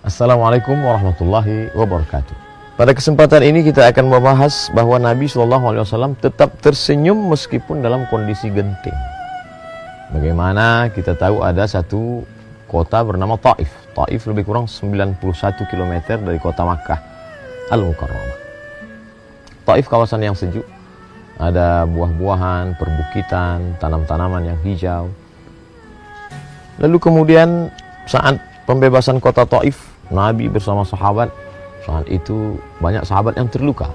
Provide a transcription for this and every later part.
Assalamualaikum warahmatullahi wabarakatuh. Pada kesempatan ini kita akan membahas bahwa Nabi SAW tetap tersenyum meskipun dalam kondisi genting. Bagaimana kita tahu ada satu kota bernama Taif. Taif lebih kurang 91 km dari kota Makkah Al-Mukarramah. Taif kawasan yang sejuk, ada buah-buahan, perbukitan, tanam-tanaman yang hijau. Lalu kemudian saat pembebasan kota Taif, Nabi bersama sahabat, saat itu banyak sahabat yang terluka.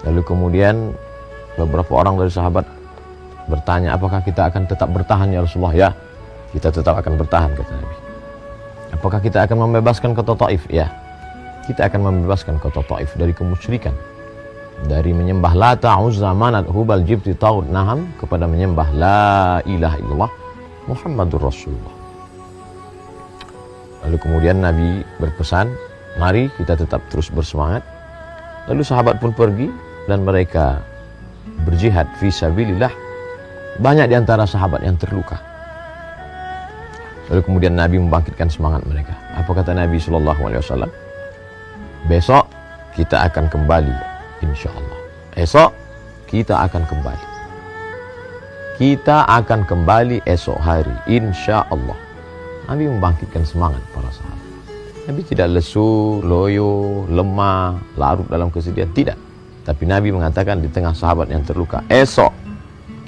Lalu kemudian beberapa orang dari sahabat bertanya, apakah kita akan tetap bertahan ya Rasulullah? Ya, kita tetap akan bertahan, kata Nabi. Apakah kita akan membebaskan kota Taif? Ya, kita akan membebaskan kota Taif dari kemusyrikan, dari menyembah Lata, Uzza, Manat, Hubal, Jibti, Taut, Naham, kepada menyembah La ilaha illallah Muhammadur Rasulullah. Lalu kemudian Nabi berpesan, mari kita tetap terus bersemangat. Lalu sahabat pun pergi dan mereka berjihad fi sabilillah. Banyak di antara sahabat yang terluka. Lalu kemudian Nabi membangkitkan semangat mereka. Apa kata Nabi SAW? Besok kita akan kembali, insya Allah. Esok kita akan kembali. Kita akan kembali esok hari, insya Allah. Nabi membangkitkan semangat para sahabat. Nabi tidak lesu, loyo, lemah, larut dalam kesedihan. Tidak. Tapi Nabi mengatakan di tengah sahabat yang terluka, esok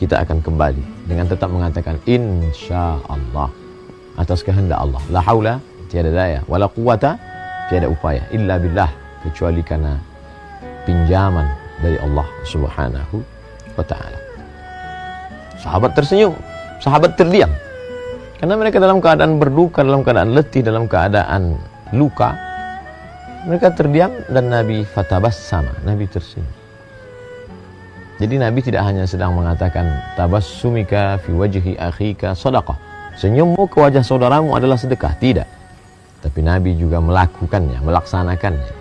kita akan kembali. Dengan tetap mengatakan, insya Allah. Atas kehendak Allah. La haula, tiada daya. Wala quwata, tiada upaya. Illa billah. Kecuali karena pinjaman dari Allah subhanahu wa ta'ala. Sahabat tersenyum, sahabat terdiam. Karena mereka dalam keadaan berduka, dalam keadaan letih, dalam keadaan luka. Mereka terdiam dan Nabi fatabassama, Nabi tersenyum. Jadi Nabi tidak hanya sedang mengatakan tabassumika fi wajhi akhika sadaqah. Senyummu ke wajah saudaramu adalah sedekah. Tidak. Tapi Nabi juga melakukannya, melaksanakannya.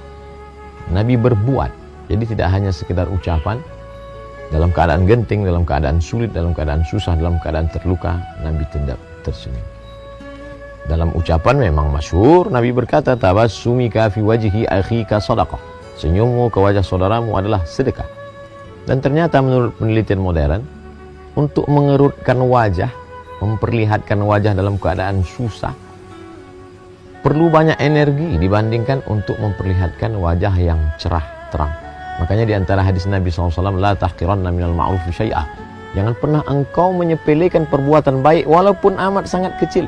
Nabi berbuat. Jadi tidak hanya sekedar ucapan. Dalam keadaan genting, dalam keadaan sulit, dalam keadaan susah, dalam keadaan terluka, Nabi tidak tersenyum. Dalam ucapan memang masyhur, Nabi berkata, tabassumika fi wajhi akhika sadaqah. Senyummu ke wajah saudaramu adalah sedekah. Dan ternyata menurut penelitian modern, untuk mengerutkan wajah, memperlihatkan wajah dalam keadaan susah, perlu banyak energi dibandingkan untuk memperlihatkan wajah yang cerah, terang. Makanya di antara hadis Nabi SAW, la tahqiranna minal ma'rufi syai'ah. Jangan pernah engkau menyepelekan perbuatan baik walaupun amat sangat kecil.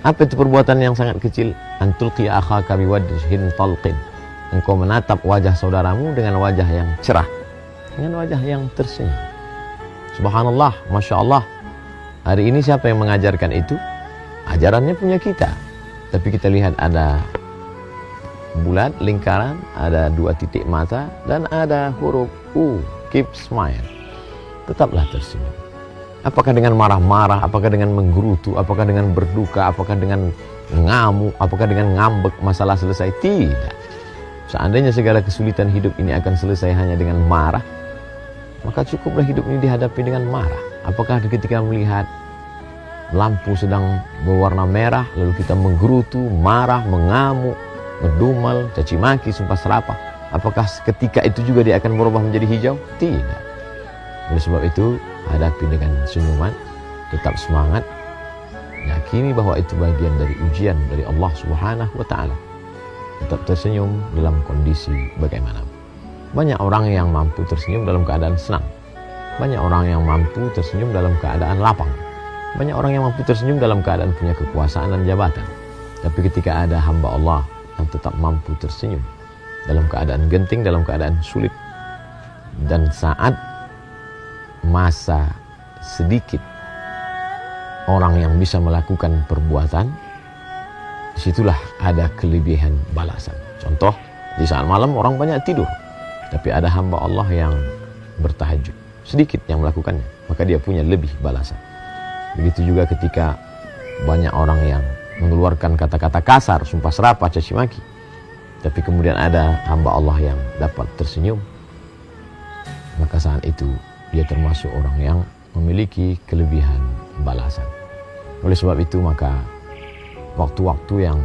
Apa itu perbuatan yang sangat kecil? Antulqi akhaka biwajhin talqin. Engkau menatap wajah saudaramu dengan wajah yang cerah, dengan wajah yang tersenyum. Subhanallah, Masya Allah. Hari ini siapa yang mengajarkan itu? Ajarannya punya kita. Tapi kita lihat ada bulat, lingkaran, ada 2 titik mata, dan ada huruf U, keep smile. Tetaplah tersenyum. Apakah dengan marah-marah, apakah dengan menggerutu, apakah dengan berduka, apakah dengan ngamuk, apakah dengan ngambek, masalah selesai? Tidak. Seandainya segala kesulitan hidup ini akan selesai hanya dengan marah, maka cukuplah hidup ini dihadapi dengan marah. Apakah ketika melihat lampu sedang berwarna merah, lalu kita menggerutu, marah, mengamuk, ngedumel, caci maki, sumpah serapah, apakah ketika itu juga dia akan berubah menjadi hijau? Tidak. Oleh sebab itu, hadapi dengan senyuman, tetap semangat, yakini bahwa itu bagian dari ujian dari Allah Subhanahu wa ta'ala. Tetap tersenyum dalam kondisi bagaimana. Banyak orang yang mampu tersenyum dalam keadaan senang. Banyak orang yang mampu tersenyum dalam keadaan lapang. Banyak orang yang mampu tersenyum dalam keadaan punya kekuasaan dan jabatan. Tapi ketika ada hamba Allah yang tetap mampu tersenyum dalam keadaan genting, dalam keadaan sulit, dan saat masa sedikit orang yang bisa melakukan perbuatan, disitulah ada kelebihan balasan. Contoh, di saat malam orang banyak tidur, tapi ada hamba Allah yang bertahajud, sedikit yang melakukannya, maka dia punya lebih balasan. Begitu juga ketika banyak orang yang mengeluarkan kata-kata kasar, sumpah serapah, caci maki, tapi kemudian ada hamba Allah yang dapat tersenyum, maka saat itu dia termasuk orang yang memiliki kelebihan balasan. Oleh sebab itu maka waktu-waktu yang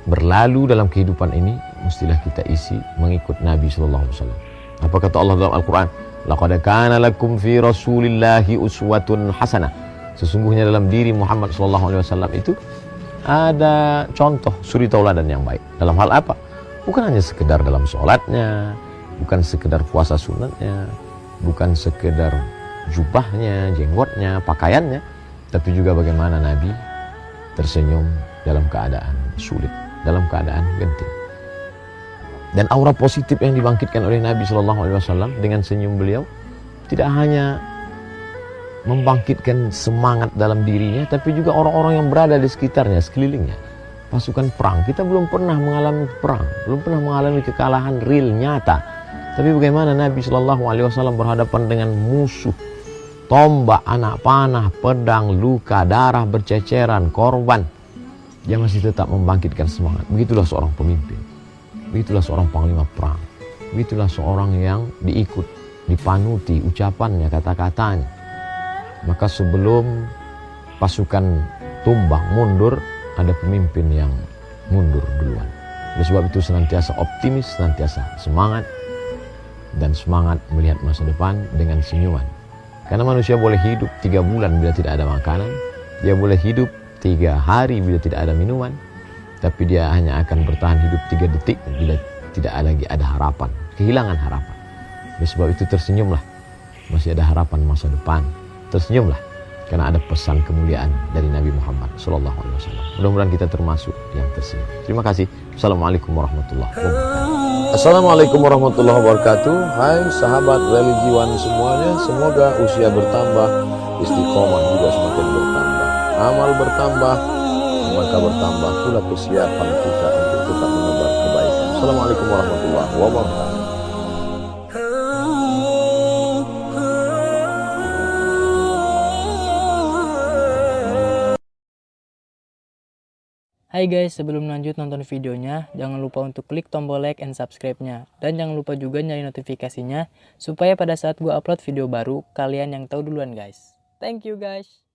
berlalu dalam kehidupan ini mestilah kita isi mengikut Nabi sallallahu alaihi wasallam. Apa kata Allah dalam Al-Qur'an? Laqad kana lakum fi Rasulillahi uswatun hasanah. Sesungguhnya dalam diri Muhammad sallallahu alaihi wasallam itu ada contoh suri tauladan yang baik. Dalam hal apa? Bukan hanya sekedar dalam sholatnya, bukan sekedar puasa sunatnya, bukan sekedar jubahnya, jenggotnya, pakaiannya, tapi juga bagaimana Nabi tersenyum dalam keadaan sulit, dalam keadaan genting. Dan aura positif yang dibangkitkan oleh Nabi Shallallahu Alaihi Wasallam dengan senyum beliau tidak hanya membangkitkan semangat dalam dirinya, tapi juga orang-orang yang berada di sekitarnya, sekelilingnya. Pasukan perang, kita belum pernah mengalami perang, belum pernah mengalami kekalahan real, nyata. Tapi bagaimana Nabi Shallallahu Alaihi Wasallam berhadapan dengan musuh, tombak, anak panah, pedang, luka, darah berceceran, korban, dia masih tetap membangkitkan semangat. Begitulah seorang pemimpin, begitulah seorang panglima perang, begitulah seorang yang diikut, dipanuti ucapannya, kata-katanya. Maka sebelum pasukan tumbang mundur, ada pemimpin yang mundur duluan. Oleh sebab itu senantiasa optimis, senantiasa semangat, dan semangat melihat masa depan dengan senyuman. Karena manusia boleh hidup 3 bulan bila tidak ada makanan, dia boleh hidup 3 hari bila tidak ada minuman, tapi dia hanya akan bertahan hidup 3 detik bila tidak lagi ada harapan, kehilangan harapan. Oleh sebab itu tersenyumlah, masih ada harapan masa depan. Tersenyumlah, karena ada pesan kemuliaan dari Nabi Muhammad Sallallahu Alaihi Wasallam. Mudah-mudahan kita termasuk yang tersenyum. Terima kasih. Assalamualaikum warahmatullahi wabarakatuh. Assalamualaikum warahmatullahi wabarakatuh. Hai sahabat religiwan semuanya, semoga usia bertambah, istiqomah juga semakin bertambah, amal bertambah, maka bertambah pula kesiapan kita untuk tetap menebar kebaikan. Assalamualaikum warahmatullahi wabarakatuh. Hai guys, sebelum lanjut nonton videonya, jangan lupa untuk klik tombol like and subscribe-nya. Dan jangan lupa juga nyalain notifikasinya, supaya pada saat gue upload video baru, kalian yang tahu duluan guys. Thank you guys.